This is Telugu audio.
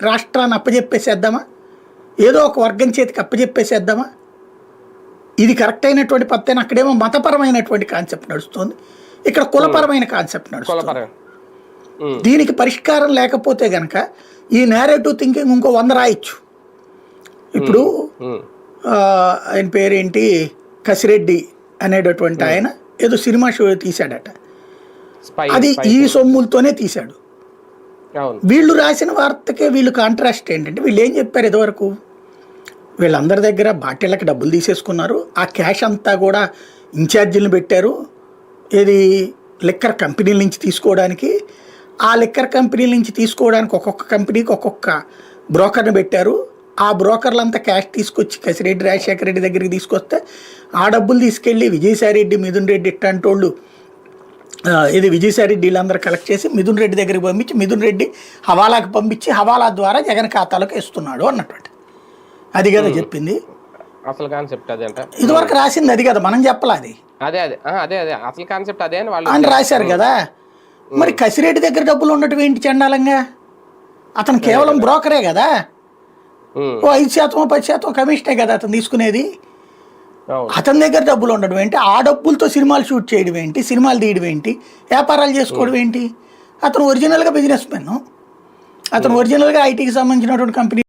రాష్ట్రాన్ని అప్పజెప్పేసేద్దామా, ఏదో ఒక వర్గం చేతికి అప్పజెప్పేసేద్దామా? ఇది కరెక్ట్ అయినటువంటి పద్ధతి. అక్కడేమో మతపరమైనటువంటి కాన్సెప్ట్ నడుస్తుంది, ఇక్కడ కులపరమైన కాన్సెప్ట్ నడుస్తుంది. దీనికి పరిష్కారం లేకపోతే గనక ఈ నేరేటివ్ థింకింగ్ ఇంకో 100 రాయొచ్చు. ఇప్పుడు ఆయన పేరేంటి, కసిరెడ్డి అనేటటువంటి ఆయన ఏదో సినిమా షో తీశాడట, అది ఈ సొమ్ములతోనే తీశాడు. వీళ్ళు రాసిన వార్తకే వీళ్ళు కాంట్రాస్ట్ ఏంటంటే, వీళ్ళు ఏం చెప్పారు ఇదివరకు, వీళ్ళందరి దగ్గర బాటిళ్ళకి డబ్బులు తీసేసుకున్నారు, ఆ క్యాష్ అంతా కూడా ఇన్ఛార్జీలను పెట్టారు, ఏది లిక్కర్ కంపెనీల నుంచి తీసుకోవడానికి. ఆ లిక్కర్ కంపెనీల నుంచి తీసుకోవడానికి ఒక్కొక్క కంపెనీకి ఒక్కొక్క బ్రోకర్ని పెట్టారు. ఆ బ్రోకర్లంతా క్యాష్ తీసుకొచ్చి కసిరెడ్డి రాజశేఖర రెడ్డి దగ్గరికి తీసుకొస్తే ఆ డబ్బులు తీసుకెళ్ళి విజయసాయి రెడ్డి, మిథున్ రెడ్డి ఇట్లాంటి వాళ్ళు, ఇది విజయసాయి రెడ్డి వీళ్ళందరూ కలెక్ట్ చేసి మిథున్ రెడ్డి దగ్గరికి పంపించి, మిథున్ రెడ్డి హవాలాకి పంపించి హవాలా ద్వారా జగన్ ఖాతాలోకి వేస్తున్నాడు అన్నట్టు. అది కదా చెప్పింది అసలు కాన్సెప్ట్. అదే అంట ఇదివరకు రాసింది, అది కదా మనం చెప్పాలి. అది అదే అదే అదే అదే అసలు కాన్సెప్ట్ అదే అని వాళ్ళు రాశారు కదా. మరి కసిరెడ్డి దగ్గర డబ్బులు ఉండటం ఏంటి చండాలంగా? అతను కేవలం బ్రోకరే కదా, ఓ 5% 10% కమిషనే కదా అతను తీసుకునేది. అతని దగ్గర డబ్బులు ఉండడం ఏంటి, ఆ డబ్బులతో సినిమాలు షూట్ చేయడం ఏంటి, సినిమాలు తీయడం ఏంటి, వ్యాపారాలు చేసుకోవడం ఏంటి? అతను ఒరిజినల్గా బిజినెస్ మెన్, అతను ఒరిజినల్గా ఐటీకి సంబంధించినటువంటి కంపెనీ